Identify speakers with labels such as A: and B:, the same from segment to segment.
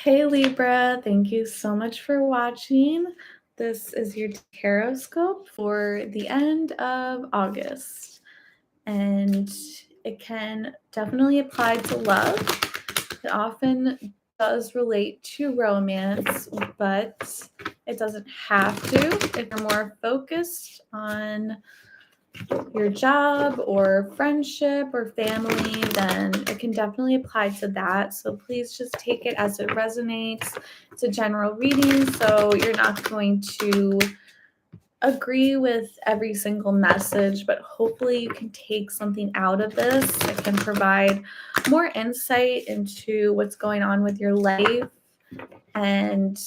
A: Hey Libra, thank you so much for watching. This is your tarot scope for the end of August, and it can definitely apply to love. It often does relate to romance, but it doesn't have to. If you're more focused on your job or friendship or family, then it can definitely apply to that. So please just take it as it resonates. It's a general reading, so you're not going to agree with every single message, but hopefully you can take something out of this that can provide more insight into what's going on with your life. And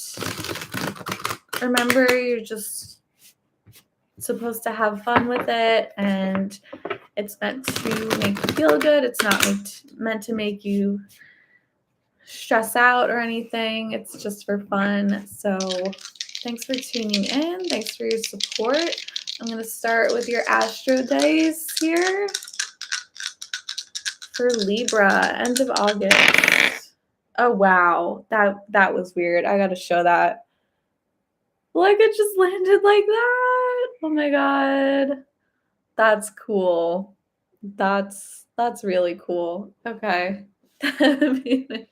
A: remember, you're just supposed to have fun with it, and it's meant to make you feel good. It's not meant to make you stress out or anything. It's just for fun. So thanks for tuning in. Thanks for your support. I'm going to start with your astro days here for Libra, end of August. Oh, wow. That was weird. I got to show that. Like, it just landed like that. Oh my God. That's cool. That's really cool. Okay. It's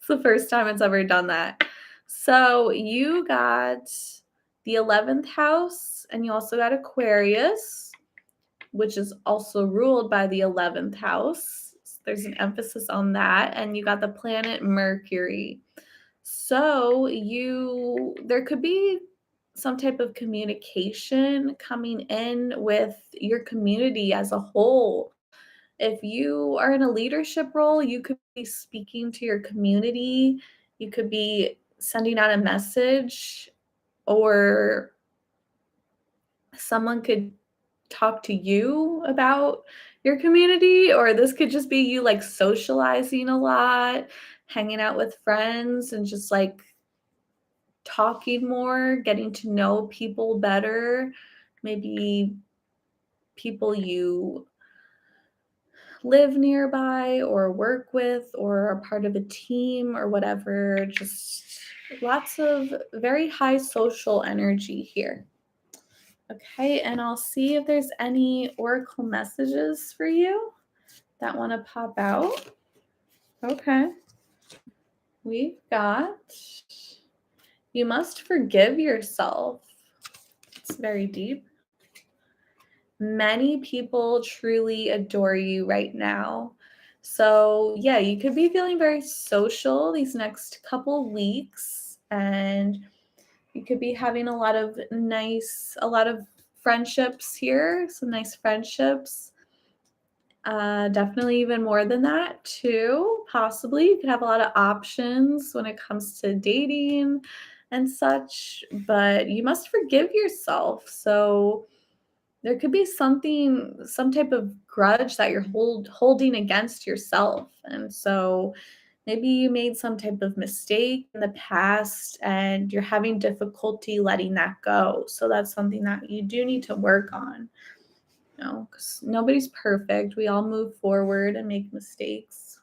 A: the first time it's ever done that. So you got the 11th house, and you also got Aquarius, which is also ruled by the 11th house. So there's an emphasis on that. And you got the planet Mercury. So there could be some type of communication coming in with your community as a whole. If you are in a leadership role, you could be speaking to your community. You could be sending out a message, or someone could talk to you about your community, or this could just be you like socializing a lot, hanging out with friends, and just like talking more, getting to know people better, maybe people you live nearby or work with or are part of a team or whatever. Just lots of very high social energy here. Okay, and I'll see if there's any oracle messages for you that want to pop out. Okay, we've got, you must forgive yourself. It's very deep. Many people truly adore you right now. So, yeah, you could be feeling very social these next couple weeks, and you could be having a lot of friendships here, some nice friendships. Definitely even more than that, too. Possibly you could have a lot of options when it comes to dating and such, but you must forgive yourself. So, there could be some type of grudge that you're holding against yourself. And so maybe you made some type of mistake in the past and you're having difficulty letting that go. So that's something that you do need to work on. Because nobody's perfect. We all move forward and make mistakes.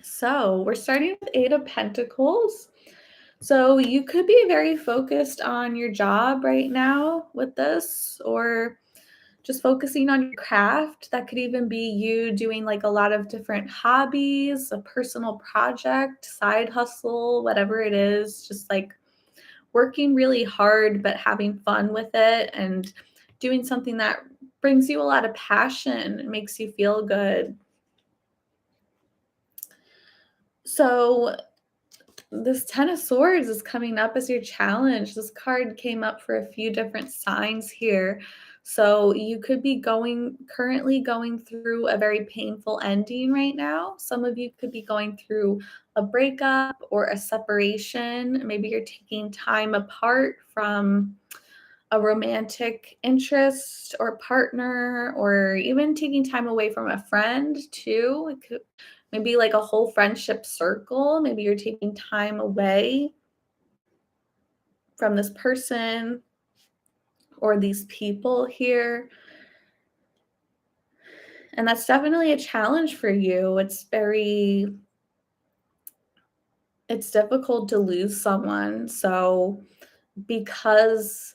A: So we're starting with 8 of Pentacles. So you could be very focused on your job right now with this, or just focusing on your craft. That could even be you doing like a lot of different hobbies, a personal project, side hustle, whatever it is, just like working really hard but having fun with it and doing something that brings you a lot of passion and makes you feel good. So this 10 of Swords is coming up as your challenge. This card came up for a few different signs here. So you could be currently going through a very painful ending right now. Some of you could be going through a breakup or a separation. Maybe you're taking time apart from a romantic interest or partner, or even taking time away from a friend too. It could maybe like a whole friendship circle. Maybe you're taking time away from this person or these people here. And that's definitely a challenge for you. It's difficult to lose someone. So because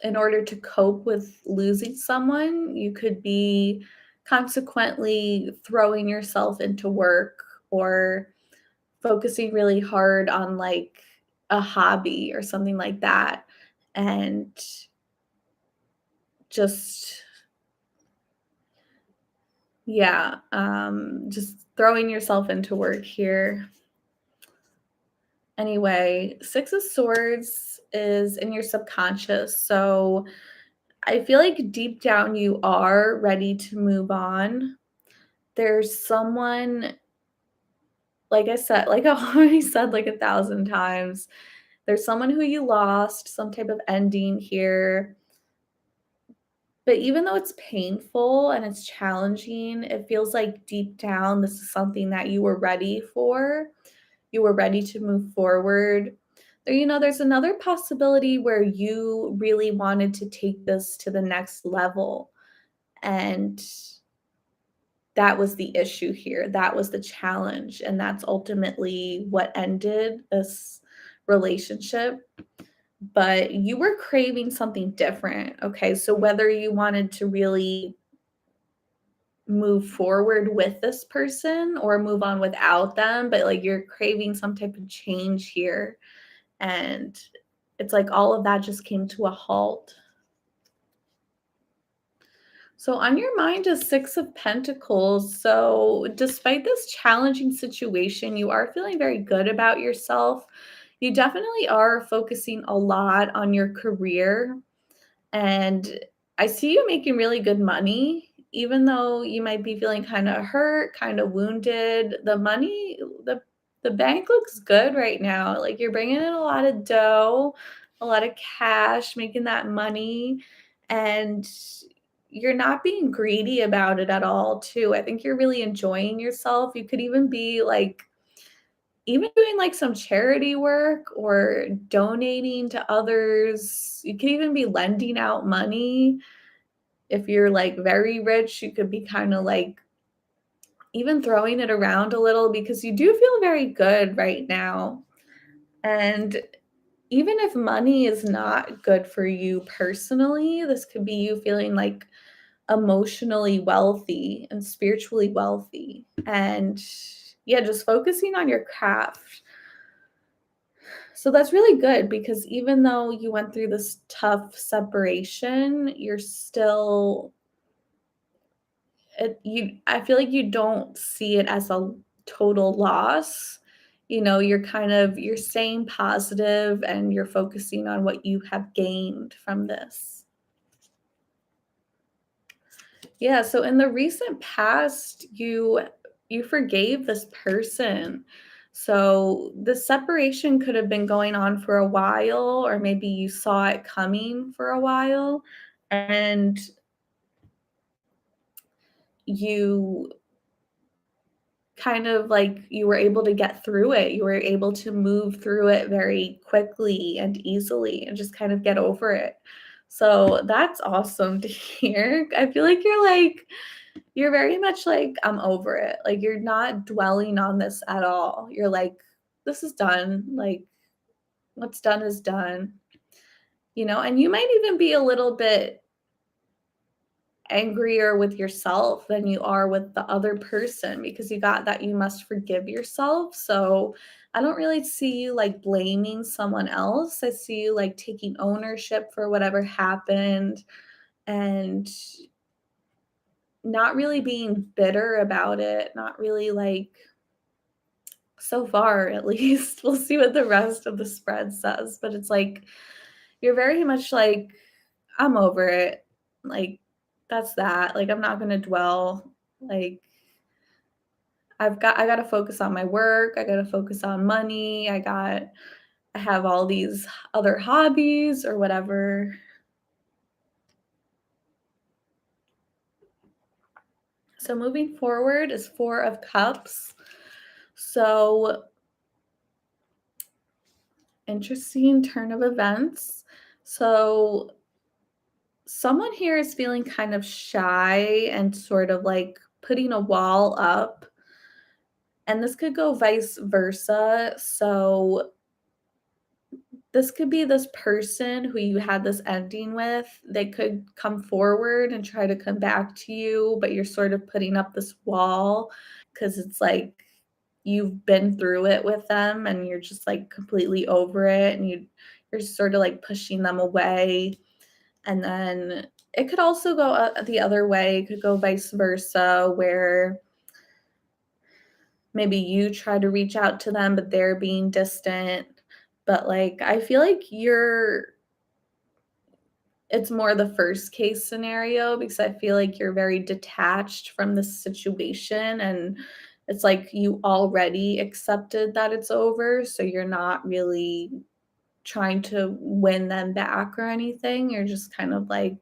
A: in order to cope with losing someone, you could be consequently throwing yourself into work or focusing really hard on like a hobby or something like that. And just, yeah, just throwing yourself into work here. Anyway, Six of Swords is in your subconscious. So I feel like deep down you are ready to move on. There's someone, like I said, like I already said like 1,000 times, there's someone who you lost, some type of ending here. But even though it's painful and it's challenging, it feels like deep down this is something that you were ready for. You were ready to move forward. There's another possibility where you really wanted to take this to the next level. And that was the issue here. That was the challenge. And that's ultimately what ended this relationship. But you were craving something different. Okay. So whether you wanted to really move forward with this person or move on without them, but like you're craving some type of change here. And it's like all of that just came to a halt. So on your mind is Six of Pentacles. So despite this challenging situation, you are feeling very good about yourself. You definitely are focusing a lot on your career. And I see you making really good money, even though you might be feeling kind of hurt, kind of wounded. The bank looks good right now. Like you're bringing in a lot of dough, a lot of cash, making that money, and you're not being greedy about it at all, too. I think you're really enjoying yourself. You could even be like even doing like some charity work or donating to others. You could even be lending out money. If you're like very rich, you could be kind of like even throwing it around a little because you do feel very good right now. And even if money is not good for you personally, this could be you feeling like emotionally wealthy and spiritually wealthy. And yeah, just focusing on your craft. So that's really good because even though you went through this tough separation, you're still I feel like you don't see it as a total loss. You're staying positive and you're focusing on what you have gained from this. Yeah, so in the recent past, you forgave this person. So the separation could have been going on for a while, or maybe you saw it coming for a while, and you kind of like you were able to get through it. You were able to move through it very quickly and easily and just kind of get over it. So that's awesome to hear. I feel like you're very much like, I'm over it. Like, you're not dwelling on this at all. You're like, this is done. Like, what's done is done. And you might even be a little bit angrier with yourself than you are with the other person because you got that you must forgive yourself. So I don't really see you like blaming someone else. I see you like taking ownership for whatever happened and not really being bitter about it, not really like so far at least. We'll see what the rest of the spread says, but it's like you're very much like, I'm over it. Like, that's that. Like, I'm not going to dwell. Like, I got to focus on my work. I got to focus on money. I have all these other hobbies or whatever. So moving forward is Four of Cups. So interesting turn of events. So someone here is feeling kind of shy and sort of like putting a wall up, and this could go vice versa. So this could be this person who you had this ending with. They could come forward and try to come back to you, but you're sort of putting up this wall because it's like you've been through it with them and you're just like completely over it and you're sort of like pushing them away. And then it could also go the other way. It could go vice versa, where maybe you try to reach out to them, but they're being distant. But like, I feel like it's more the first case scenario because I feel like you're very detached from the situation and it's like you already accepted that it's over. So you're not really trying to win them back or anything. You're just kind of like,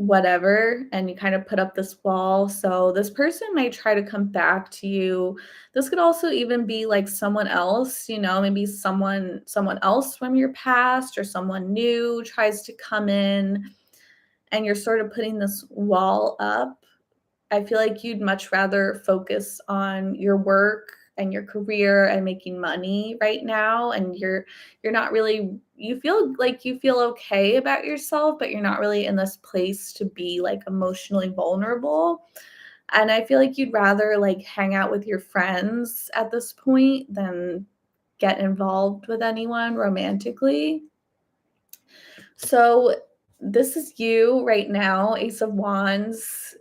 A: whatever, and you kind of put up this wall. So this person might try to come back to you. This could also even be like someone else, maybe someone else from your past or someone new tries to come in and you're sort of putting this wall up. I feel like you'd much rather focus on your work and your career and making money right now, and you're not really, you feel like you feel okay about yourself, but you're not really in this place to be like emotionally vulnerable. And I feel like you'd rather like hang out with your friends at this point than get involved with anyone romantically. So this is you right now, Ace of Wands,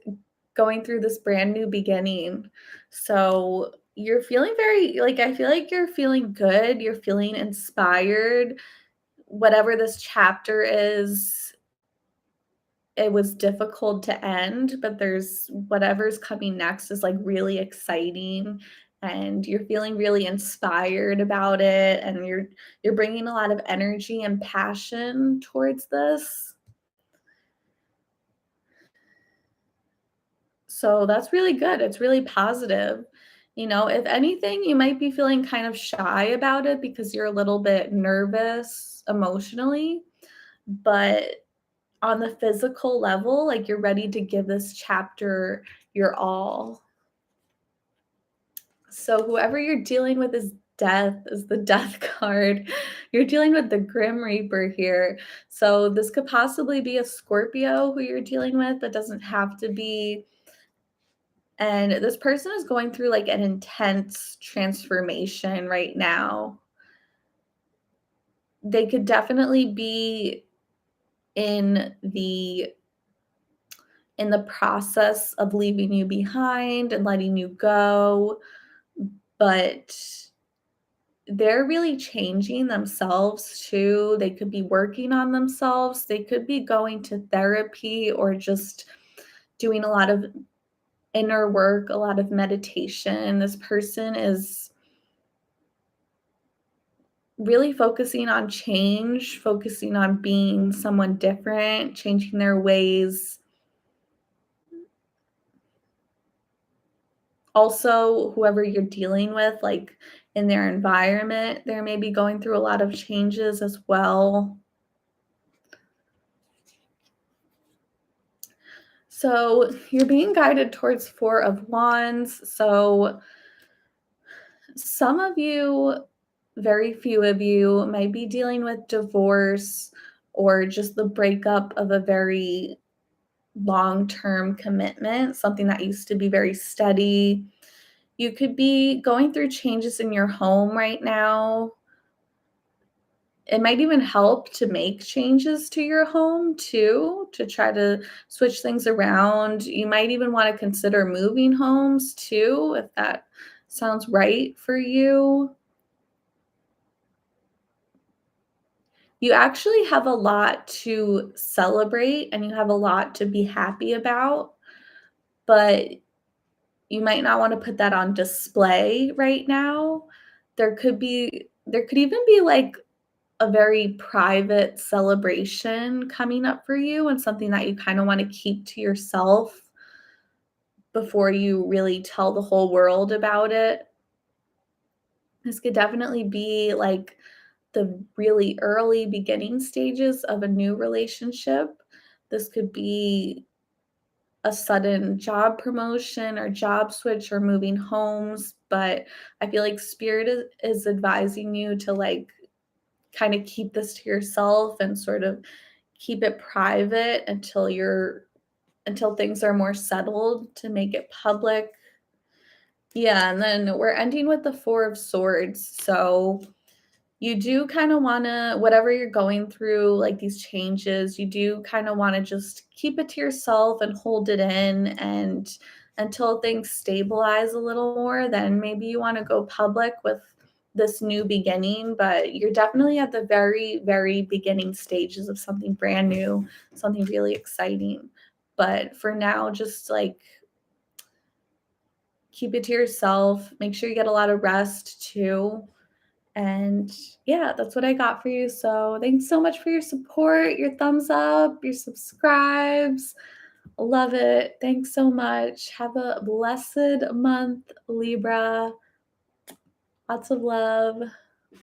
A: going through this brand new beginning. So you're feeling very, like, I feel like you're feeling good. You're feeling inspired. Whatever this chapter is, it was difficult to end, but there's whatever's coming next is like really exciting and you're feeling really inspired about it and you're bringing a lot of energy and passion towards this. So that's really good. It's really positive. If anything, you might be feeling kind of shy about it because you're a little bit nervous emotionally, but on the physical level, like you're ready to give this chapter your all. So whoever you're dealing with is death, is the death card. You're dealing with the Grim Reaper here. So this could possibly be a Scorpio who you're dealing with, but doesn't have to be. And this person is going through like an intense transformation right now. They could definitely be in the process of leaving you behind and letting you go, but they're really changing themselves too. They could be working on themselves. They could be going to therapy or just doing a lot of inner work, a lot of meditation. This person is really focusing on change, focusing on being someone different, changing their ways. Also, whoever you're dealing with, like in their environment, they're maybe going through a lot of changes as well. So you're being guided towards Four of Wands. So some of you, very few of you, might be dealing with divorce or just the breakup of a very long-term commitment, something that used to be very steady. You could be going through changes in your home right now. It might even help to make changes to your home too, to try to switch things around. You might even want to consider moving homes too, if that sounds right for you. You actually have a lot to celebrate and you have a lot to be happy about, but you might not want to put that on display right now. There could even be like a very private celebration coming up for you and something that you kind of want to keep to yourself before you really tell the whole world about it. This could definitely be like the really early beginning stages of a new relationship. This could be a sudden job promotion or job switch or moving homes, but I feel like spirit is advising you to like kind of keep this to yourself and sort of keep it private until things are more settled to make it public. Yeah, and then we're ending with the 4 of Swords. So you do kind of want to, whatever you're going through, like these changes, you do kind of want to just keep it to yourself and hold it in. And until things stabilize a little more, then maybe you want to go public with this new beginning. But you're definitely at the very, very beginning stages of something brand new, something really exciting. But for now, just like keep it to yourself. Make sure you get a lot of rest too. And yeah, that's what I got for you. So thanks so much for your support, your thumbs up, your subscribes. Love it. Thanks so much. Have a blessed month, Libra. Lots of love.